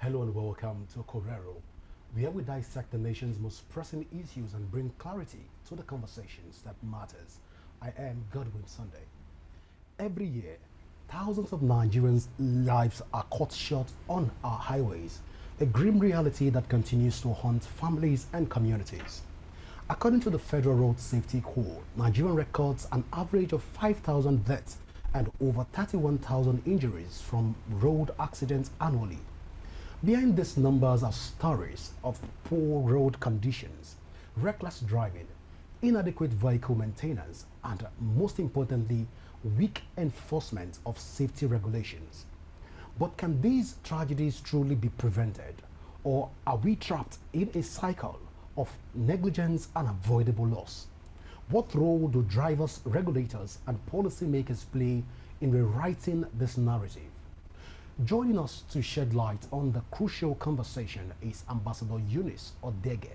Hello and welcome to Correro, where we dissect the nation's most pressing issues and bring clarity to the conversations that matters. I am Godwin Sunday. Every year, thousands of Nigerians' lives are cut short on our highways, a grim reality that continues to haunt families and communities. According to the Federal Road Safety Corps, Nigeria records an average of 5,000 deaths and over 31,000 injuries from road accidents annually. Behind these numbers are stories of poor road conditions, reckless driving, inadequate vehicle maintenance, and most importantly, weak enforcement of safety regulations. But can these tragedies truly be prevented? Or are we trapped in a cycle of negligence and avoidable loss? What role do drivers, regulators, and policymakers play in rewriting this narrative? Joining us to shed light on the crucial conversation is Ambassador Eunice Odege,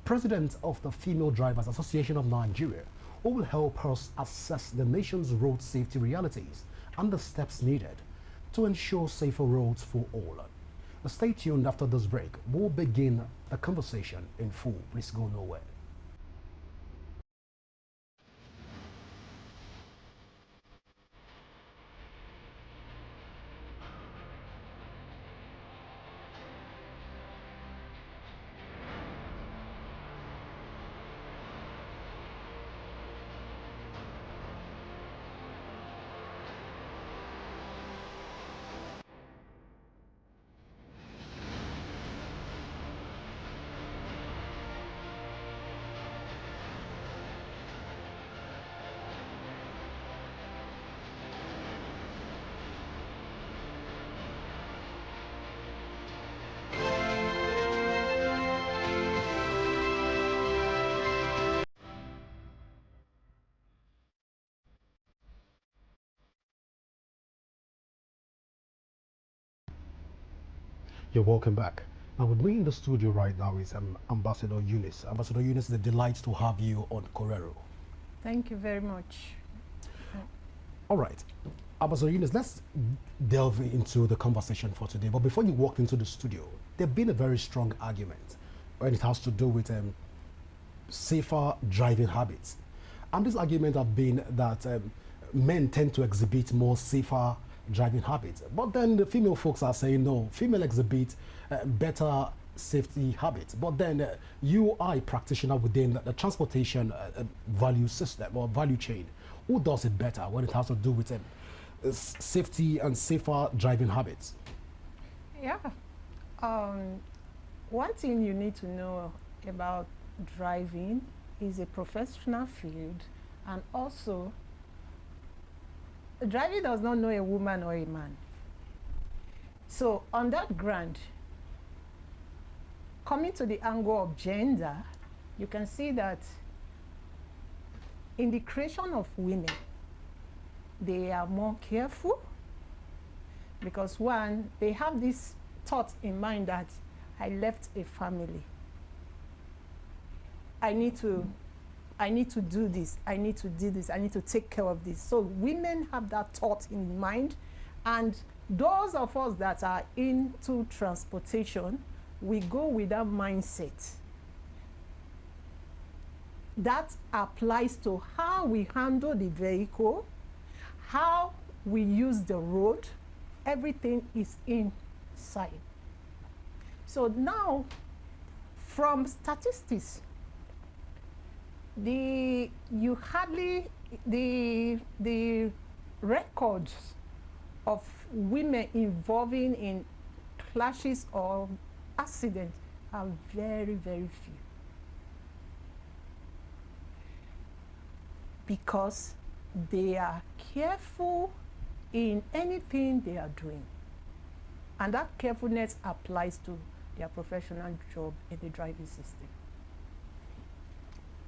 President of the Female Drivers Association of Nigeria, who will help us assess the nation's road safety realities and the steps needed to ensure safer roads for all. Stay tuned after this break. We'll begin the conversation in full. Please go nowhere. You're welcome back. Now, with me in the studio right now is Ambassador Eunice. Ambassador Eunice, it's a delight to have you on Correro. Thank you very much. All right. Ambassador Eunice, let's delve into the conversation for today. But before you walked into the studio, there's been a very strong argument when it has to do with safer driving habits. And this argument has been that men tend to exhibit more safer driving habits. But then the female folks are saying, no, female exhibit better safety habits. But then you are a practitioner within the transportation value system or value chain. Who does it better when it has to do with safety and safer driving habits? Yeah. One thing you need to know about driving is a professional field, and also driving does not know a woman or a man. So on that ground, coming to the angle of gender, you can see that in the creation of women, they are more careful because one, they have this thought in mind that I left a family. I need to do this, I need to do this, I need to take care of this. So women have that thought in mind, and those of us that are into transportation, we go with that mindset. That applies to how we handle the vehicle, how we use the road, everything is inside. So now, from statistics, the records of women involving in clashes or accidents are very, very few. Because they are careful in anything they are doing. And that carefulness applies to their professional job in the driving system.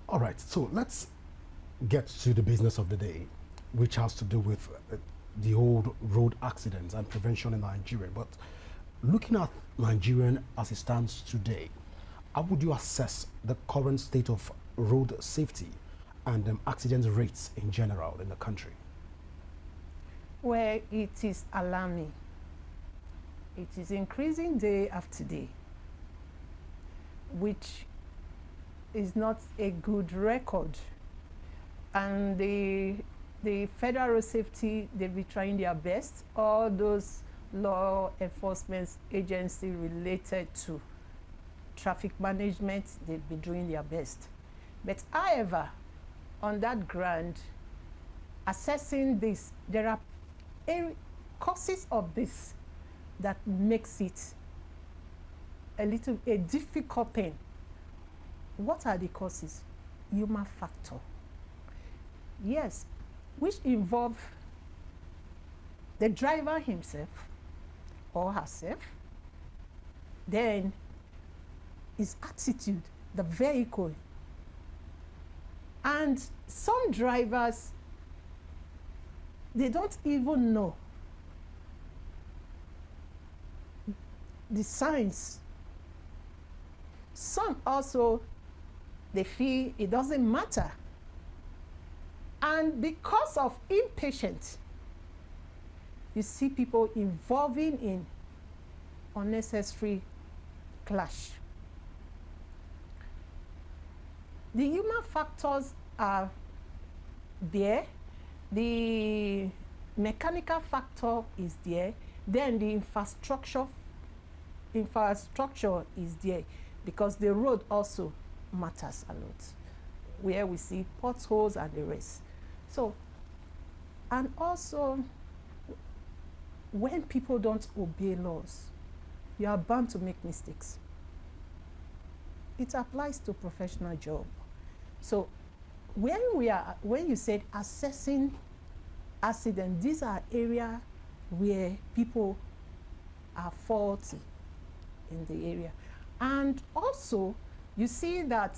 All right, so let's get to the business of the day, which has to do with the old road accidents and prevention in Nigeria. But looking at Nigeria as it stands today, how would you assess the current state of road safety and accident rates in general in the country? Well, it is alarming. It is increasing day after day, which is not a good record. And the federal safety, they'll be trying their best. All those law enforcement agencies related to traffic management, they'll be doing their best. But however, on that ground, assessing this, there are causes of this that makes it a difficult thing. What are the causes? Human factor. Yes, which involve the driver himself or herself, then his attitude, the vehicle. And some drivers, they don't even know the signs. Some also, they feel it doesn't matter. And because of impatience, you see people involving in unnecessary clash. The human factors are there. The mechanical factor is there. Then the infrastructure is there, because the road also matters a lot, where we see potholes and the rest. So, and also, when people don't obey laws, you are bound to make mistakes. It applies to professional job. So, when you said assessing accident, these are areas where people are faulty in the area. And also, you see that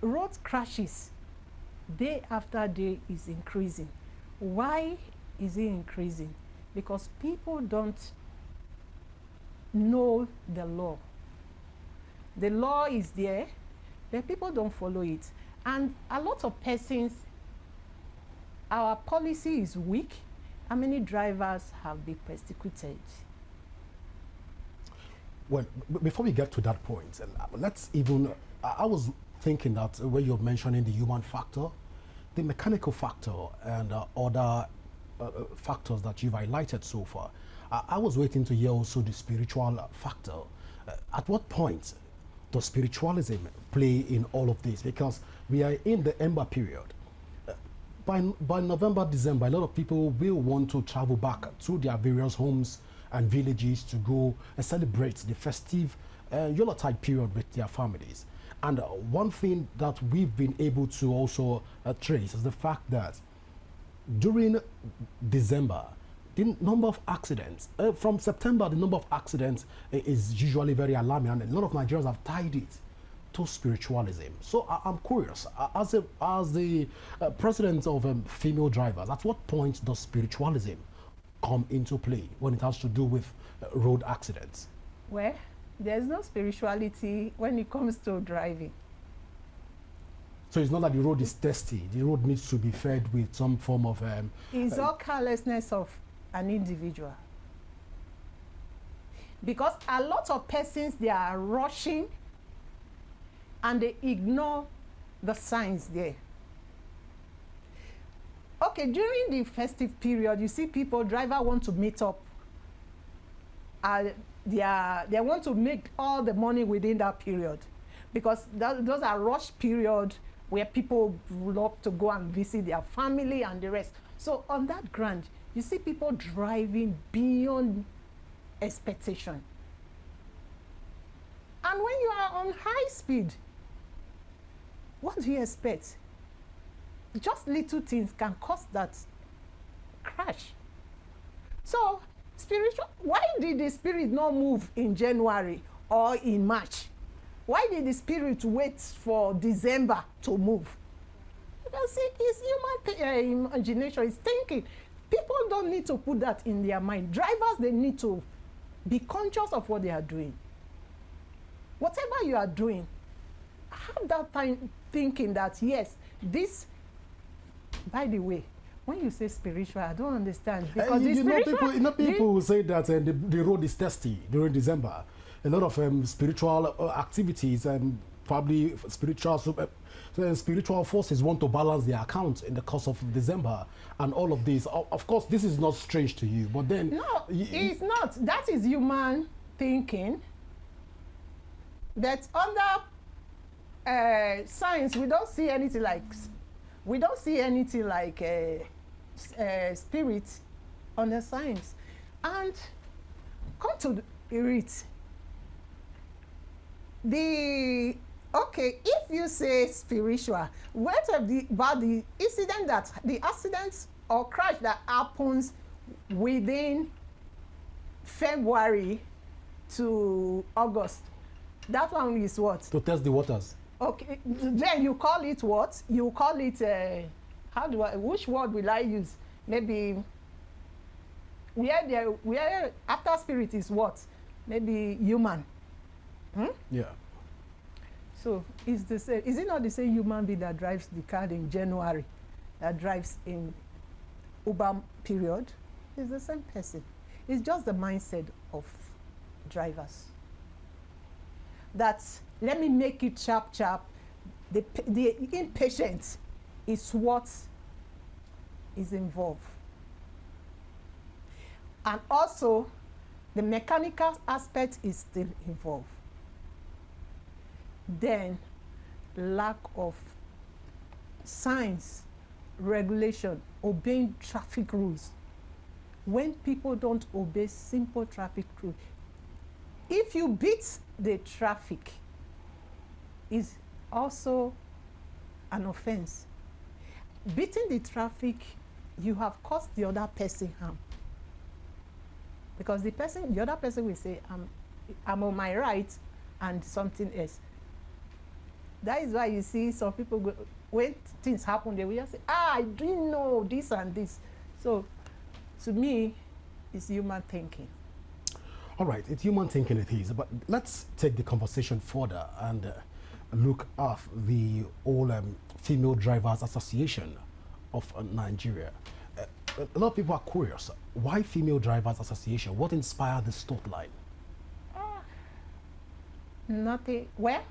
road crashes day after day is increasing. Why is it increasing? Because people don't know the law. The law is there, but people don't follow it. And a lot of persons, our policy is weak. How many drivers have been persecuted? Well, before we get to that point, let's even, I was thinking that when you're mentioning the human factor, the mechanical factor, and other factors that you've highlighted so far, I was waiting to hear also the spiritual factor. At what point does spiritualism play in all of this? Because we are in the Ember period. By November, December, a lot of people will want to travel back to their various homes and villages to go and celebrate the festive Yuletide period with their families. And one thing that we've been able to also trace is the fact that during December, the number of accidents, from September, the number of accidents is usually very alarming, and a lot of Nigerians have tied it to spiritualism. So I'm curious, as the president of female drivers, at what point does spiritualism come into play when it has to do with road accidents? Well, there's no spirituality when it comes to driving. So it's not that the road is testy. The road needs to be fed with some form of... it's all carelessness of an individual. Because a lot of persons, they are rushing and they ignore the signs there. Okay, during the festive period, you see people, driver want to meet up. They want to make all the money within that period, because those are rush period where people love to go and visit their family and the rest. So on that ground, you see people driving beyond expectation. And when you are on high speed, what do you expect? Just little things can cause that crash. So why did the spirit not move in January or in March? Why did the spirit wait for December to move? Because it's human imagination, it's thinking. People don't need to put that in their mind. Drivers, they need to be conscious of what they are doing. Whatever you are doing, have that time thinking that, yes, this, by the way, when you say spiritual, I don't understand because you know, people who say that the road is testy during December. A lot of spiritual activities and probably spiritual forces want to balance their accounts in the course of December and all of this. Of course, this is not strange to you, but then no, it's not. That is human thinking. That under science, we don't see anything like spirit under science. And come to it. Okay, if you say spiritual, what about the accidents or crash that happens within February to August? That one is what? To test the waters. Okay, then you call it what? You call it, which word will I use? Maybe, where after spirit is what? Maybe human. Yeah. So is it not the same human being that drives the car in January, that drives in Uber period? It's the same person. It's just the mindset of drivers. That's, let me make it sharp. The impatience is what is involved. And also, the mechanical aspect is still involved. Then, lack of signs, regulation, obeying traffic rules. When people don't obey simple traffic rules, if you beat the traffic, is also an offense. Beating the traffic, you have caused the other person harm. Because the other person will say, I'm on my right, and something else. That is why you see some people, when things happen, they will just say, I didn't know this and this. So, to me, it's human thinking. All right, it's human thinking it is, but let's take the conversation further and look at the Female Drivers Association of Nigeria. A lot of people are curious. Why Female Drivers Association? What inspired this thought line? Nothing. Well,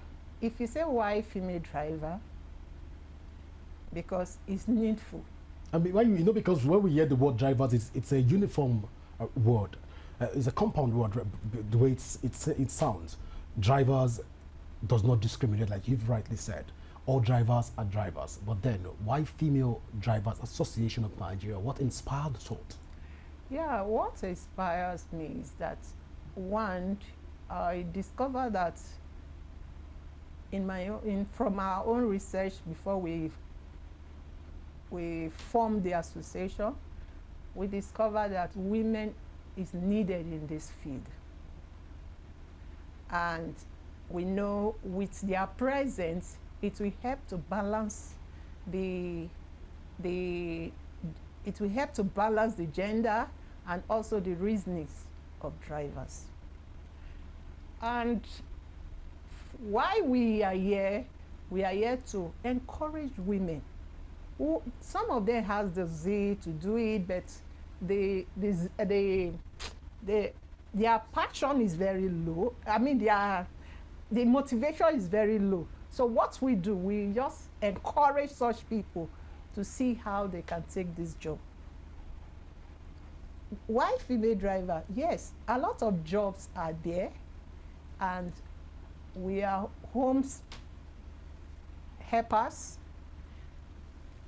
if you say why female driver, because it's needful. I mean, because when we hear the word drivers, it's a uniform word. It's a compound word, the way it sounds. Drivers does not discriminate, like you've rightly said. All drivers are drivers. But then, why Female Drivers Association of Nigeria? What inspired the thought? Yeah, what inspires me is that, one, I discovered that from our own research before we formed the association, we discovered that women is needed in this field. And we know with their presence, it will help to balance the gender and also the reasonings of drivers. And why we are here to encourage women. Some of them has the zeal to do it, but their passion is very low. I mean, the motivation is very low. So what we do, we just encourage such people to see how they can take this job. Why female driver? Yes, a lot of jobs are there, and we are homes helpers.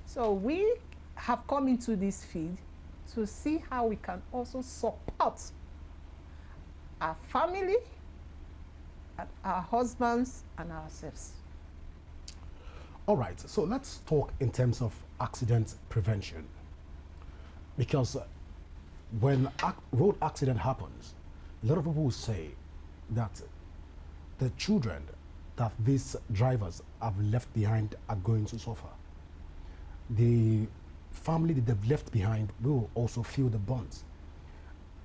So we have come into this field to see how we can also support our family, our husbands, and ourselves. All right, so let's talk in terms of accident prevention. Because when road accident happens, a lot of people will say that the children that these drivers have left behind are going to suffer. The family that they've left behind will also feel the brunt.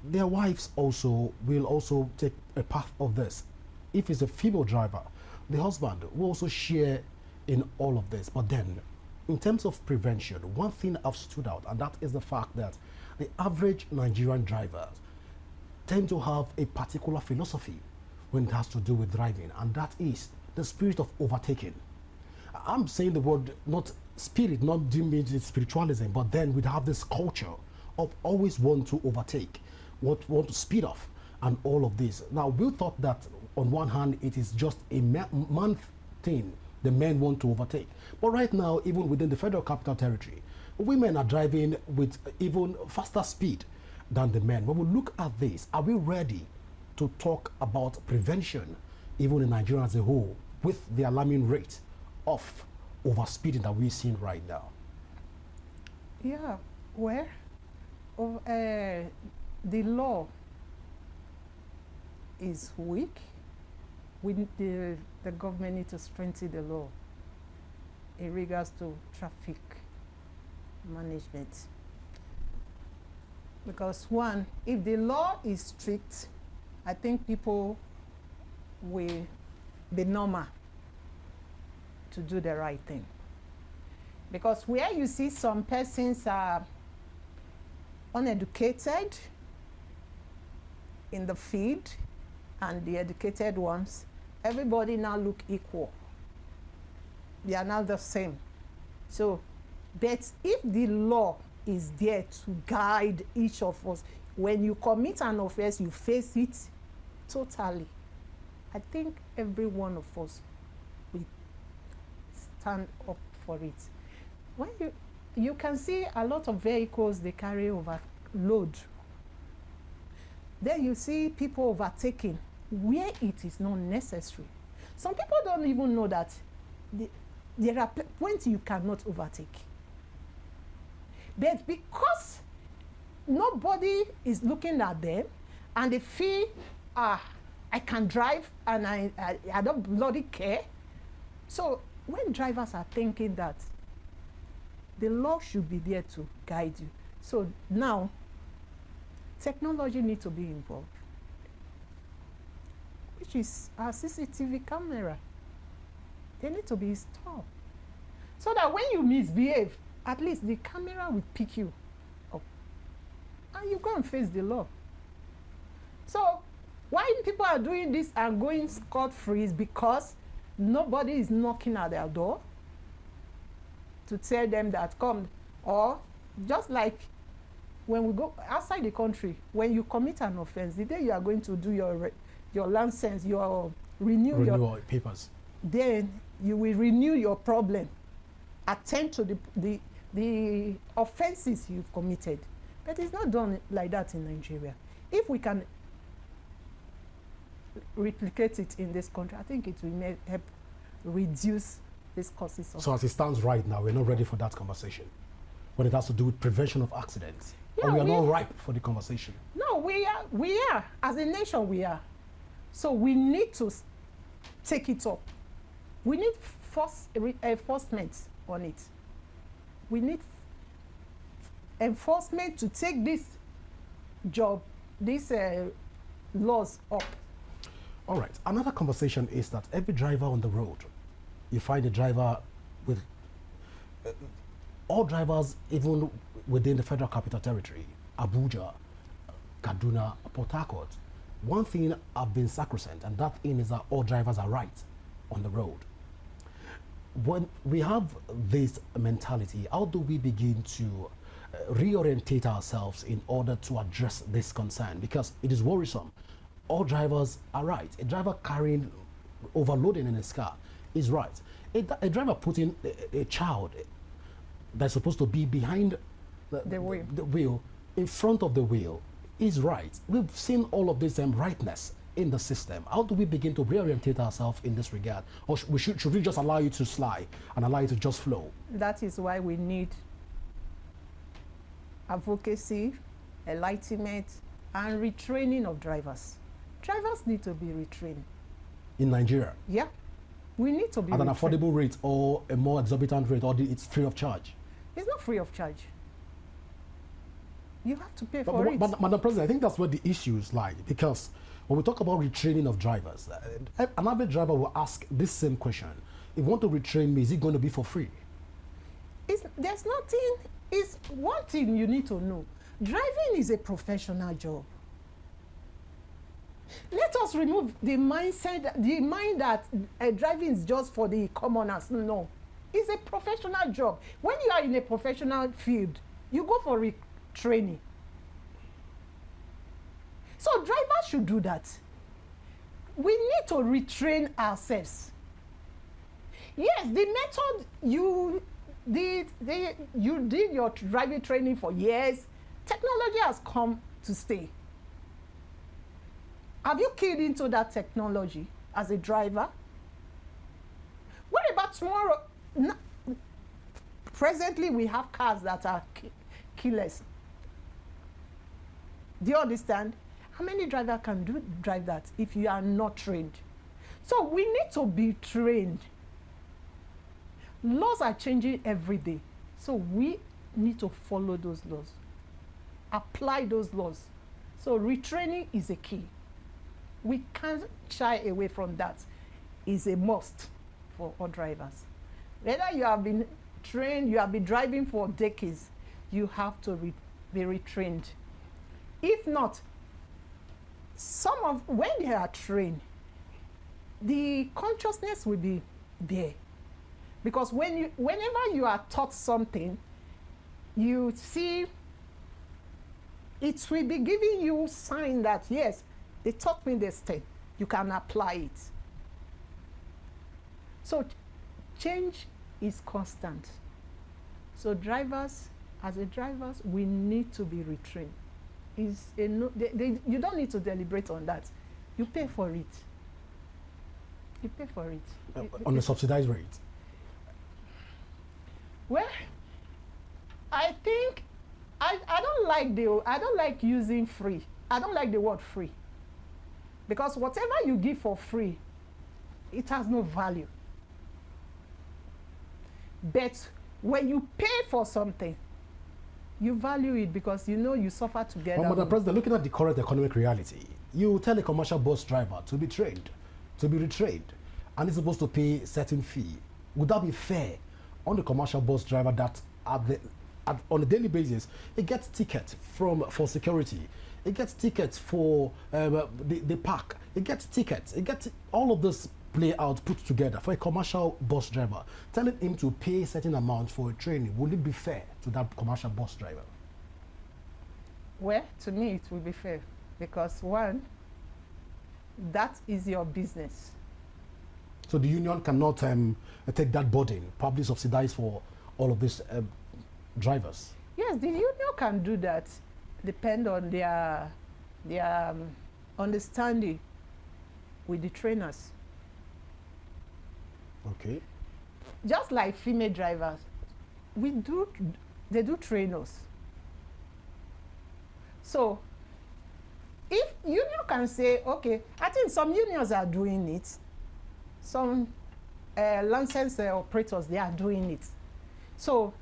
Their wives also will also take a part of this. If it's a female driver, the husband will also share in all of this. But then, in terms of prevention, one thing I've stood out, and that is the fact that the average Nigerian drivers tend to have a particular philosophy when it has to do with driving, and that is the spirit of overtaking. I'm saying the word not spirit, not doing it with spiritualism, but then we'd have this culture of always want to overtake, want to speed off, and all of this. Now, we thought that on one hand, it is just a month thing, the men want to overtake. But right now, even within the Federal Capital Territory, women are driving with even faster speed than the men. When we look at this, are we ready to talk about prevention, even in Nigeria as a whole, with the alarming rate of overspeeding that we're seeing right now? Yeah, where the law is weak. The government need to strengthen the law in regards to traffic management. Because one, if the law is strict, I think people will be normal to do the right thing. Because where you see some persons are uneducated in the field and the educated ones, everybody now look equal. They are now the same. So, but if the law is there to guide each of us, when you commit an offense, you face it totally. I think every one of us will stand up for it. When you can see a lot of vehicles, they carry overload. Then you see people overtaking where it is not necessary. Some people don't even know that there are points you cannot overtake. But because nobody is looking at them and they feel, I can drive and I don't bloody care. So when drivers are thinking that the law should be there to guide you. So now, technology needs to be involved, which is our CCTV camera. They need to be installed. So that when you misbehave, at least the camera will pick you up. And you go and face the law. So why people are doing this and going scot-free is because nobody is knocking at their door to tell them that come. Or just like when we go outside the country, when you commit an offense, the day you are going to do your license, renew your papers, then you will renew your problem, attend to the offenses you've committed. But it's not done like that in Nigeria. If we can replicate it in this country, I think it will help reduce these causes. So as it stands right now, we're not ready for that conversation when it has to do with prevention of accidents. Yeah, or we are not ripe for the conversation. No, we are. As a nation, we are. So we need to take it up. We need enforcement on it. We need enforcement to take this job, these laws up. All right. Another conversation is that every driver on the road, you find a driver with all drivers, even within the Federal Capital Territory, Abuja, Kaduna, Port Harcourt. One thing I've been sacrosanct, and that thing is that all drivers are right on the road. When we have this mentality, how do we begin to reorientate ourselves in order to address this concern? Because it is worrisome. All drivers are right. A driver carrying overloading in his car is right. A driver putting a child that's supposed to be behind the wheel in front of the wheel is right. We've seen all of this rightness in the system. How do we begin to reorientate ourselves in this regard? Or should we just allow you to slide and allow you to just flow? That is why we need advocacy, enlightenment, and retraining of drivers. Drivers need to be retrained. In Nigeria? Yeah. We need to be at an retrained. affordable rate or a more exorbitant rate, or it's free of charge? It's not free of charge. You have to pay for it. But Madam President, I think that's where the issues lie, because when we talk about retraining of drivers, an average driver will ask this same question. If you want to retrain me, is it going to be for free? There's nothing. It's one thing you need to know. Driving is a professional job. Let us remove the mindset, the mind that driving is just for the commoners. No, it's a professional job. When you are in a professional field, you go for training. So drivers should do that. We need to retrain ourselves. Yes, the method you did your driving training for years. Technology has come to stay. Have you keyed into that technology as a driver? What about tomorrow? Presently, we have cars that are keyless. Do you understand? How many drivers can drive that if you are not trained? So we need to be trained. Laws are changing every day. So we need to follow those laws. Apply those laws. So retraining is a key. We can't shy away from that. It's a must for all drivers. Whether you have been trained, you have been driving for decades, you have to be retrained. If not, when they are trained, the consciousness will be there. Because whenever you are taught something, you see it will be giving you sign that yes, they taught me this thing. You can apply it. So change is constant. So drivers, as a drivers, we need to be retrained. You don't need to deliberate on that. You pay for it. You pay for it. On a subsidized rate? Well, I think I don't like using free. I don't like the word free. Because whatever you give for free, it has no value. But when you pay for something, you value it because you know you suffer together. Well, Madam President, looking at the current economic reality, you tell a commercial bus driver to be trained, to be retrained, and he's supposed to pay a certain fee. Would that be fair on the commercial bus driver that on a daily basis, he gets tickets for security, he gets tickets for the park, he gets tickets, he gets all of this play out put together for a commercial bus driver, telling him to pay a certain amount for a training? Would it be fair to that commercial bus driver? Well, to me, it will be fair because one, that is your business. So the union cannot take that burden, probably subsidize for all of these drivers? Yes, the union can do that, depend on their understanding with the trainers. Okay. Just like female drivers, they do train us. So if union can say, okay, I think some unions are doing it, some licensed operators, they are doing it. So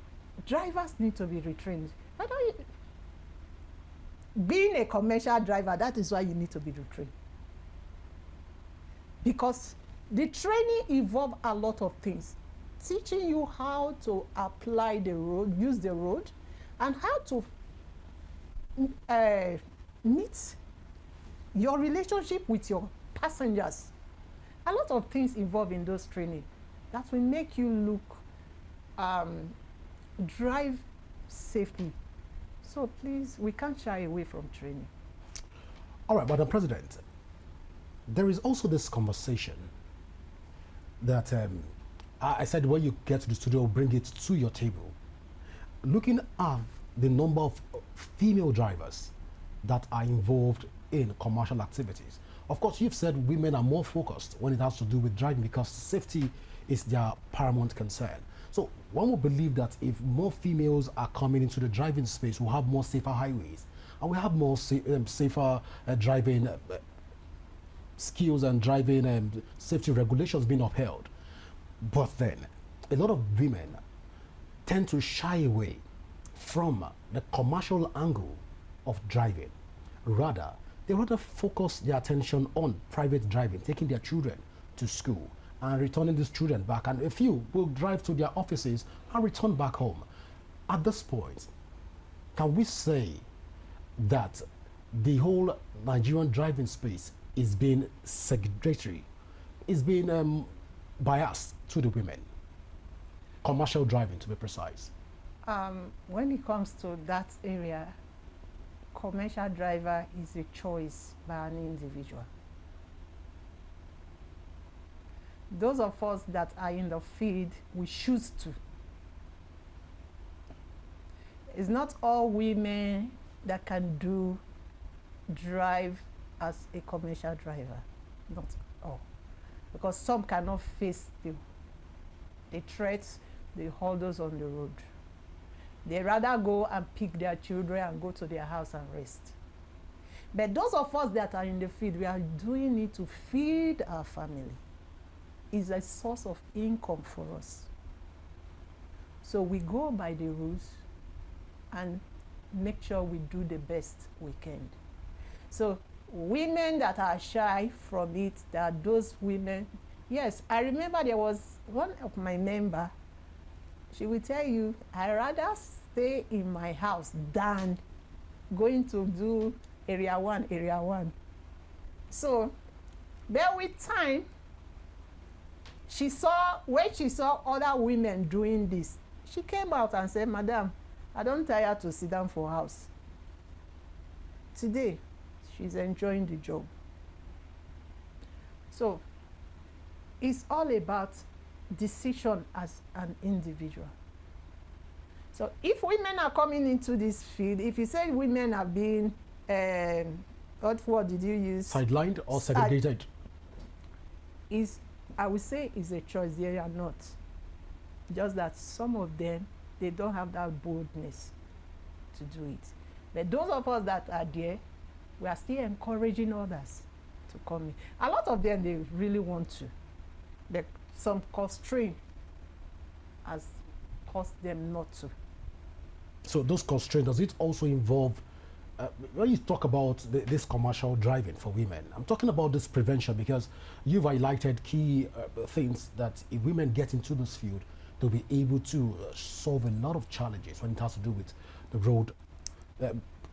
drivers need to be retrained. Being a commercial driver, that is why you need to be retrained. Because the training involves a lot of things. Teaching you how to apply the road, use the road, and how to meet your relationship with your passengers. A lot of things involved in those training that will make you look, drive safely. So please, we can't shy away from training. All right, Madam President, there is also this conversation that I said when you get to the studio, bring it to your table. Looking at the number of female drivers that are involved in commercial activities. Of course, you've said women are more focused when it has to do with driving because safety is their paramount concern. So one would believe that if more females are coming into the driving space, we'll have more safer highways and we have more safer driving skills and driving safety regulations being upheld. But then a lot of women tend to shy away from the commercial angle of driving. Rather, they rather focus their attention on private driving, taking their children to school and returning these children back, and a few will drive to their offices and return back home. At this point, can we say that the whole Nigerian driving space is being segregatory, is being biased to the women? Commercial driving, to be precise. When it comes to that area, commercial driver is a choice by an individual. Those of us that are in the field, we choose to. It's not all women that can drive as a commercial driver, not all. Because some cannot face the threats, the hurdles on the road. They rather go and pick their children and go to their house and rest. But those of us that are in the field, we are doing it to feed our family. It's a source of income for us. So we go by the rules and make sure we do the best we can. So women that are shy from it, there are those women. Yes, I remember there was one of my member, she will tell you, I rather stay in my house than going to do area one. So, there with time, when she saw other women doing this, she came out and said, Madam, I don't tire to sit down for house. Today, she's enjoying the job. So, it's all about decision as an individual. So if women are coming into this field, if you say women are being, what word did you use? Sidelined or segregated? I would say is a choice. They are not. Just that some of them, they don't have that boldness to do it. But those of us that are there, we are still encouraging others to come in. A lot of them, they really want to. But some constraint has caused them not to. So those constraints, does it also involve, when you talk about this commercial driving for women, I'm talking about this prevention, because you've highlighted key things that if women get into this field, they'll be able to solve a lot of challenges when it has to do with the road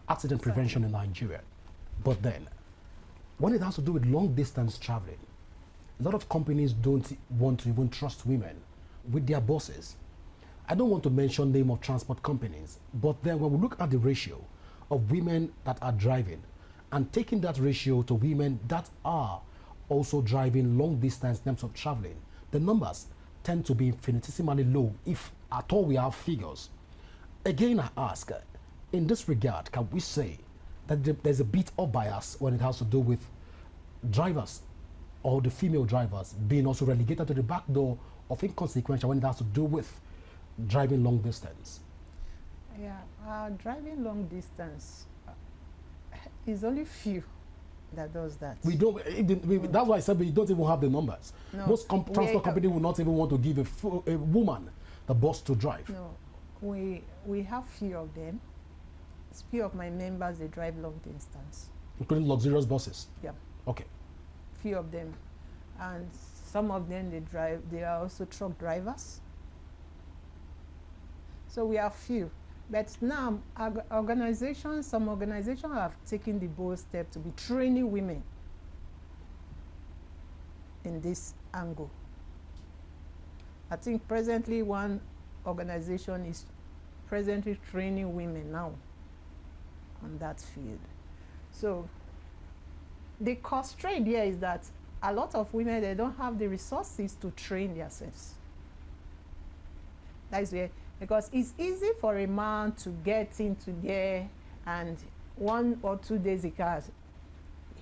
accident prevention in Nigeria. But then, when it has to do with long distance traveling, a lot of companies don't want to even trust women with their bosses. I don't want to mention name of transport companies, but then when we look at the ratio of women that are driving and taking that ratio to women that are also driving long distance in terms of traveling, the numbers tend to be infinitesimally low, if at all we have figures. Again, I ask, in this regard, can we say that there's a bit of bias when it has to do with drivers or the female drivers being also relegated to the back door of inconsequential when it has to do with driving long distance? Yeah, driving long distance is only few that does that. We don't. That's why I said we don't even have the numbers. No, most transport companies will not even want to give a woman the bus to drive. No, we have few of them. Few of my members, they drive long distance, including luxurious buses. Yeah. Okay. Few of them, and some of them they are also truck drivers. So we have few, but now some organizations have taken the bold step to be training women in this angle. I think presently one organization is presently training women now on that field. So the constraint here is that a lot of women, they don't have the resources to train themselves. That is where, because it's easy for a man to get into there and 1 or 2 days he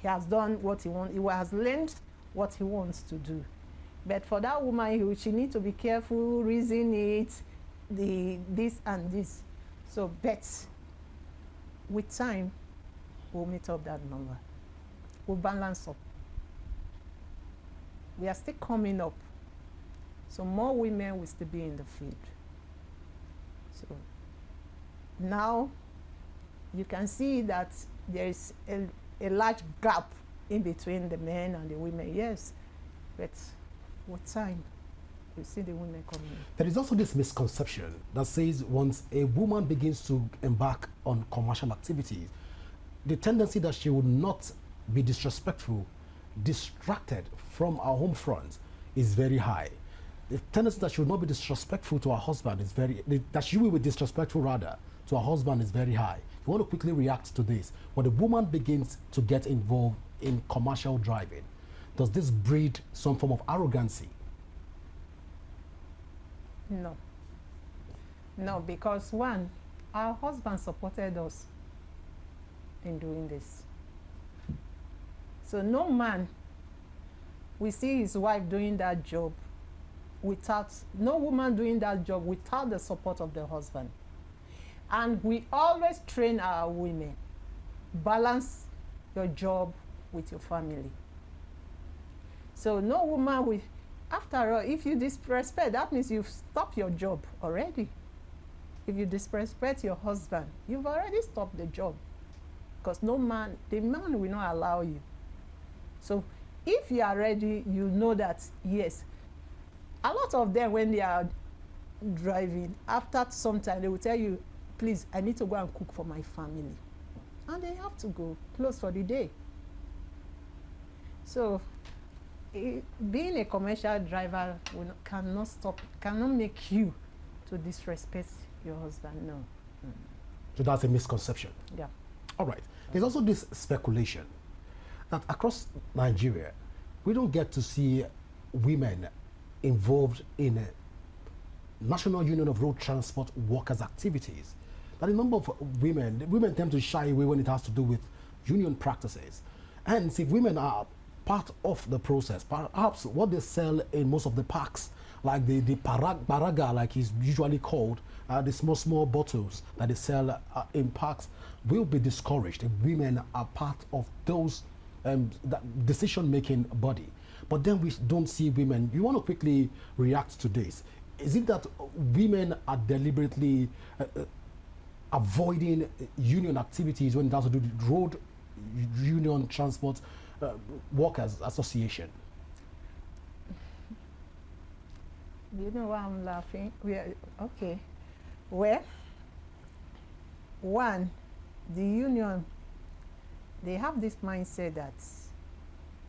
has done what he wants, he has learned what he wants to do. But for that woman, she needs to be careful, reason it, this and this. So, but with time, we'll meet up that number. We'll balance up. We are still coming up. So more women will still be in the field. So now you can see that there is a large gap in between the men and the women, yes. But with time, you see the women coming. There is also this misconception that says once a woman begins to embark on commercial activities, the tendency that she would not be disrespectful, distracted from her home front is very high. The tendency that she would not be disrespectful to her husband is that she will be disrespectful rather to her husband is very high. You want to quickly react to this. When the woman begins to get involved in commercial driving, does this breed some form of arrogancy? No. No, because one, our husband supported us in doing this. So no man will see his wife doing that job without, no woman doing that job without the support of the husband. And we always train our women, balance your job with your family. So no woman will, after all, if you disrespect, that means you've stopped your job already. If you disrespect your husband, you've already stopped the job. Because no man, the man will not allow you. So if you are ready, you know that, yes, a lot of them, when they are driving, after some time, they will tell you, please, I need to go and cook for my family. And they have to go, close for the day. So being a commercial driver cannot make you to disrespect your husband, no. So that's a misconception. Yeah. All right. There's also this speculation that across Nigeria, we don't get to see women involved in a National Union of Road Transport Workers activities. That a number of women tend to shy away when it has to do with union practices. And if women are part of the process, perhaps what they sell in most of the parks, like the baraga, like it's usually called, the small bottles that they sell in parks, will be discouraged if women are part of those decision-making body. But then we don't see women. You want to quickly react to this. Is it that women are deliberately avoiding union activities when it has to do with Road Union Transport Workers Association? You know why I'm laughing? Okay. Well, one, the union, they have this mindset that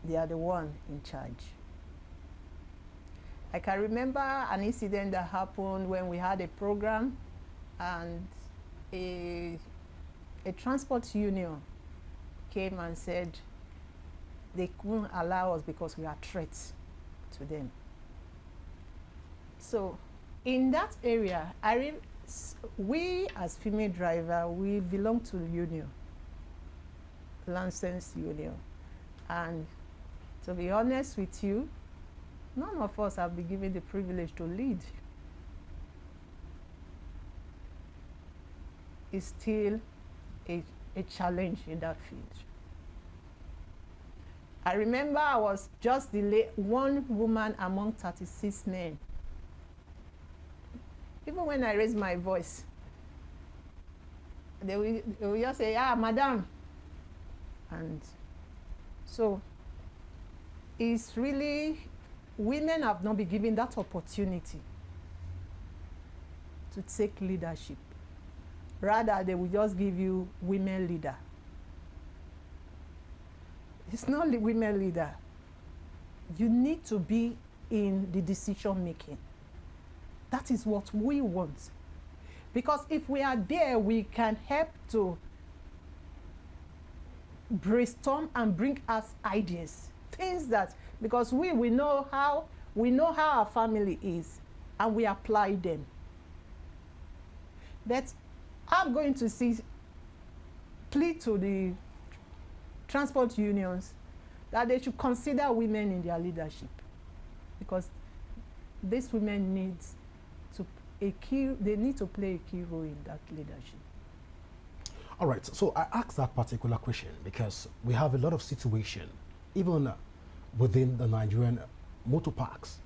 they are the one in charge. I can remember an incident that happened when we had a program and a transport union came and said they couldn't allow us because we are threats to them. So in that area, we as female driver, we belong to the union, licensed union. And to be honest with you, none of us have been given the privilege to lead. It's still a challenge in that field. I remember I was just the one woman among 36 men. Even when I raised my voice, they will just say, ah, madam. And so it's really, women have not been given that opportunity to take leadership. Rather, they will just give you women leader. It's not women leader. You need to be in the decision making. That is what we want. Because if we are there, we can help to brainstorm and bring us ideas. Things that, because we know how our family is, and we apply them. But I'm going to plead to the transport unions that they should consider women in their leadership, because these women need to play a key role in that leadership. All right, so I asked that particular question because we have a lot of situation, even within the Nigerian motor parks,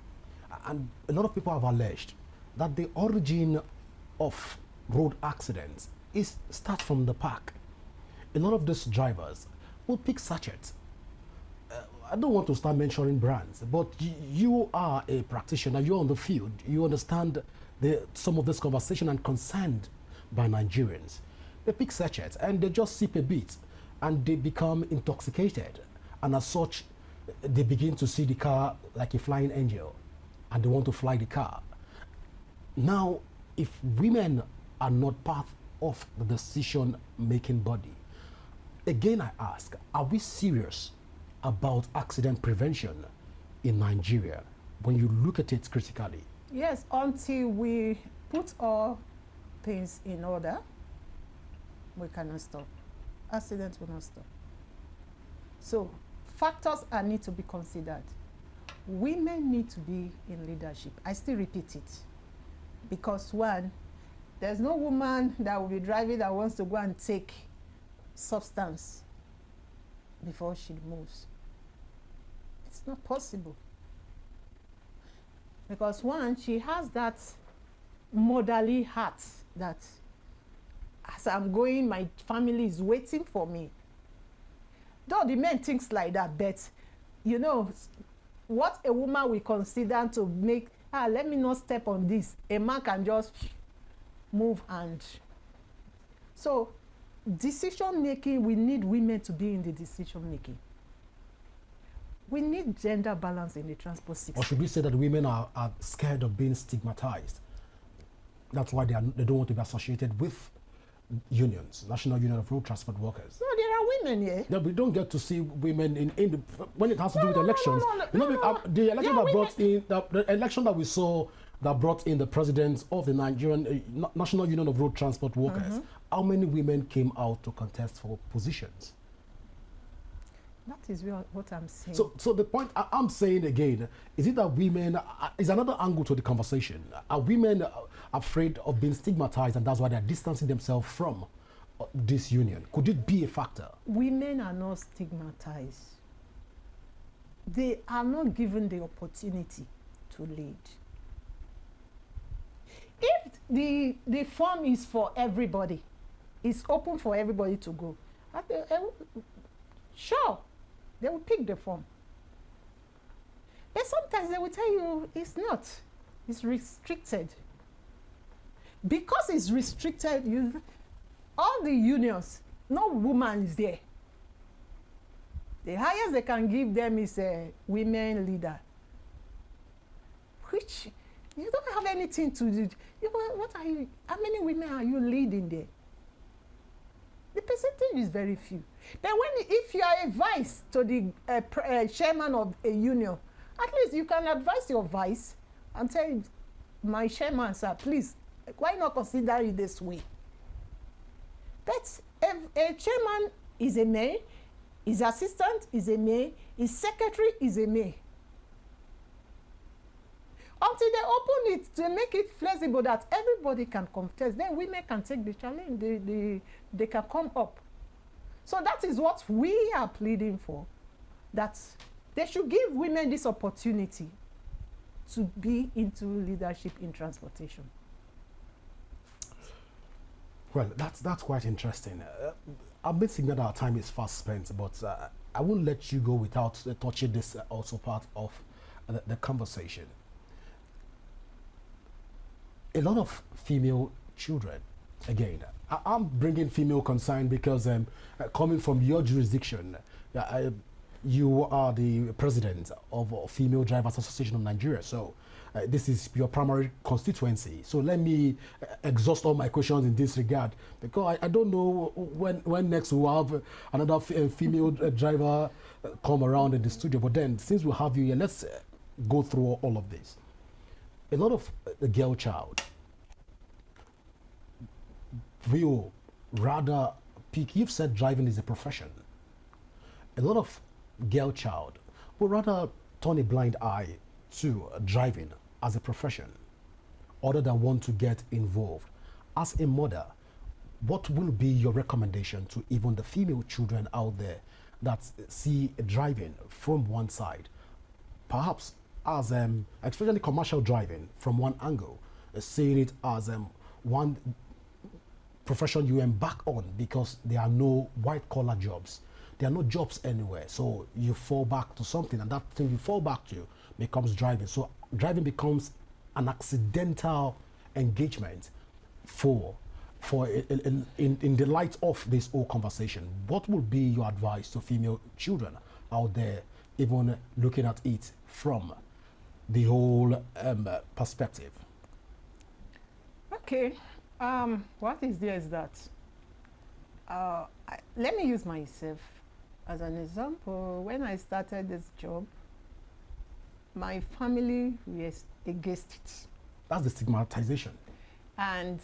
and a lot of people have alleged that the origin of road accidents starts from the park. A lot of these drivers will pick sachets. I don't want to start mentioning brands, but you are a practitioner, you're on the field, you understand some of this conversation and concerned by Nigerians. They pick sachets and they just sip a bit and they become intoxicated. And as such, they begin to see the car like a flying angel and they want to fly the car. Now, if women are not part of the decision-making body, again I ask, are we serious about accident prevention in Nigeria when you look at it critically? Yes, until we put all things in order, we cannot stop. Accidents will not stop. So factors need to be considered. Women need to be in leadership. I still repeat it. Because one, there's no woman that will be driving that wants to go and take substance before she moves. It's not possible. Because one, she has that motherly heart that as I'm going, my family is waiting for me. Though the men thinks like that, but you know, what a woman will consider to make, let me not step on this. A man can just move and. So, decision making, we need women to be in the decision making. We need gender balance in the transport system. Or should we say that women are scared of being stigmatized? That's why they don't want to be associated with unions, National Union of Road Transport Workers. No, there are women here. No, we don't get to see women in when it has to do with elections. The election that brought in the election that we saw that brought in the president of the Nigerian National Union of Road Transport Workers. How many women came out to contest for positions? That is what I'm saying. So the point I'm saying again, is it that women, is another angle to the conversation. Are women afraid of being stigmatized and that's why they're distancing themselves from this union? Could it be a factor? Women are not stigmatized. They are not given the opportunity to lead. If the form is for everybody, it's open for everybody to go, sure, they will pick the form. But sometimes they will tell you it's not. It's restricted. Because it's restricted, all the unions, no woman is there. The highest they can give them is a women leader, which you don't have anything to do. What are you? How many women are you leading there? The percentage is very few. Then if you are a vice to the chairman of a union, at least you can advise your vice and tell him, my chairman, sir, please, why not consider it this way? But if a chairman is a male, his assistant is a male, his secretary is a male. Until they open it to make it flexible that everybody can contest, then women can take the challenge, they can come up. So that is what we are pleading for, that they should give women this opportunity to be into leadership in transportation. Well, that's quite interesting. I'm admitting that our time is fast spent, but I won't let you go without touching this also part of the conversation. A lot of female children, again, I'm bringing female concern because coming from your jurisdiction, you are the president of Female Drivers Association of Nigeria, so this is your primary constituency. So let me exhaust all my questions in this regard, because I don't know when next we'll have another female driver come around in the studio, but then since we have you here, let's go through all of this. A lot of the girl child will rather pick, you've said driving is a profession. A lot of girl child will rather turn a blind eye to driving as a profession other than want to get involved. As a mother, what will be your recommendation to even the female children out there that see driving from one side, perhaps as especially commercial driving from one angle, seeing it as one profession you embark on because there are no white collar jobs, there are no jobs anywhere. So you fall back to something, and that thing you fall back to becomes driving. So driving becomes an accidental engagement for in the light of this whole conversation. What would be your advice to female children out there, even looking at it from the whole perspective? Okay. What is there is that let me use myself as an example. When I started this job, my family was against it. That's the stigmatization. And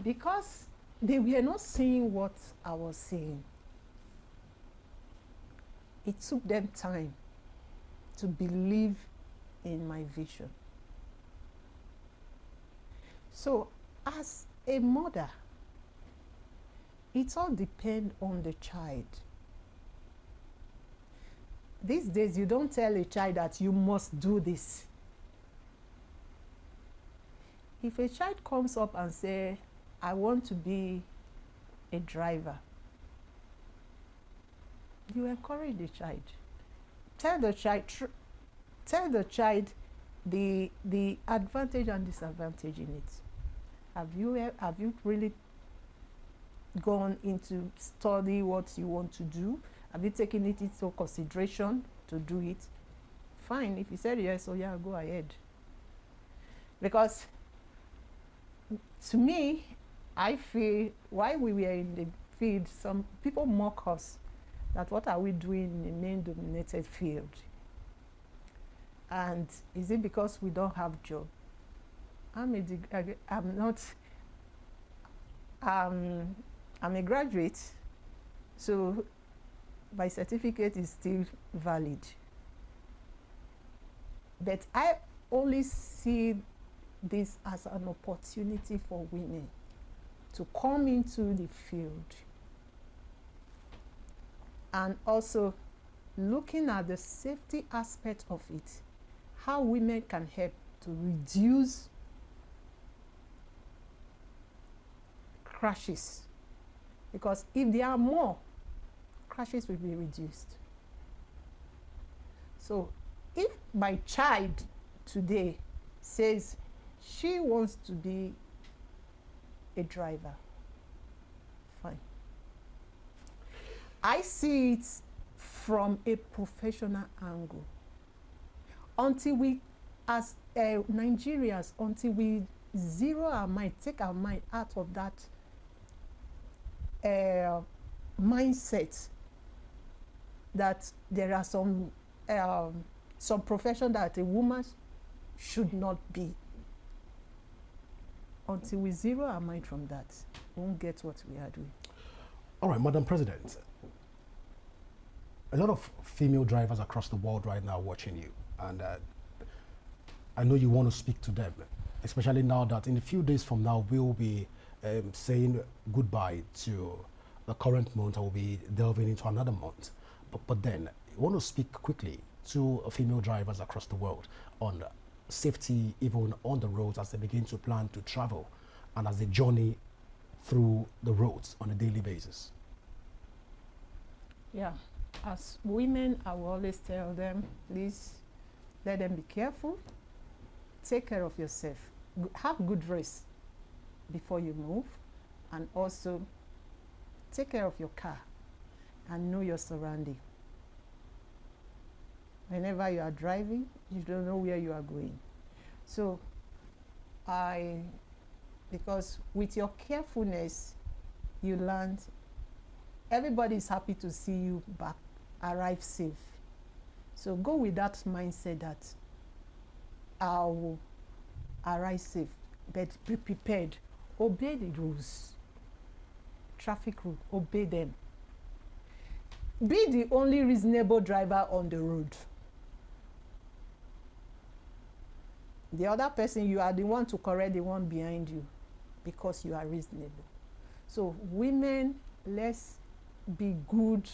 because they were not seeing what I was seeing, it took them time to believe in my vision. So as a mother, it all depends on the child. These days, you don't tell a child that you must do this. If a child comes up and says, I want to be a driver, you encourage the child. Tell the child the advantage and disadvantage in it. Have you really gone into study what you want to do? Have you taken it into consideration to do it? Fine. If you said yes, so yeah, go ahead. Because to me, I feel while we were in the field, some people mock us that what are we doing in a male-dominated field? And is it because we don't have job? I'm a graduate, so my certificate is still valid. But I only see this as an opportunity for women to come into the field, and also looking at the safety aspect of it, how women can help to reduce crashes. Because if there are more, crashes will be reduced. So if my child today says she wants to be a driver, fine. I see it from a professional angle. Until we, as Nigerians, until we zero our mind, take our mind out of that mindset that there are some profession that a woman should not be. Until we zero our mind from that, we won't get what we are doing. All right, Madam President, a lot of female drivers across the world right now are watching you, and I know you want to speak to them, especially now that in a few days from now we'll be saying goodbye to the current month. I will be delving into another month. But then, I want to speak quickly to female drivers across the world on safety, even on the roads, as they begin to plan to travel and as they journey through the roads on a daily basis. Yeah, as women, I will always tell them, please let them be careful, take care of yourself, have good rest before you move, and also take care of your car and know your surrounding. Whenever you are driving, you don't know where you are going. So because with your carefulness, you learn, everybody is happy to see you back, arrive safe. So go with that mindset that I will arrive safe, but be prepared. Obey the rules, traffic rules, obey them. Be the only reasonable driver on the road. The other person, you are the one to correct the one behind you because you are reasonable. So women, let's be good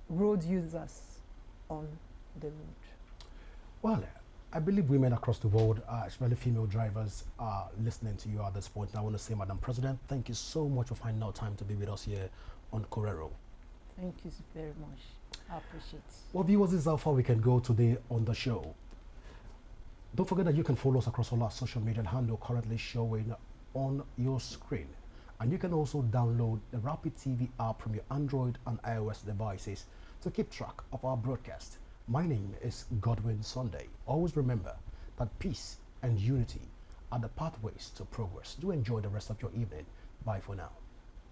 road users on the road. Well, I believe women across the world, especially female drivers, are listening to you at this point. And I want to say, Madam President, thank you so much for finding out time to be with us here on Korero. Thank you very much. I appreciate it. Well, viewers, this is how far we can go today on the show. Don't forget that you can follow us across all our social media handle currently showing on your screen. And you can also download the Rapid TV app from your Android and iOS devices to keep track of our broadcast. My name is Godwin Sunday. Always remember that peace and unity are the pathways to progress. Do enjoy the rest of your evening. Bye for now.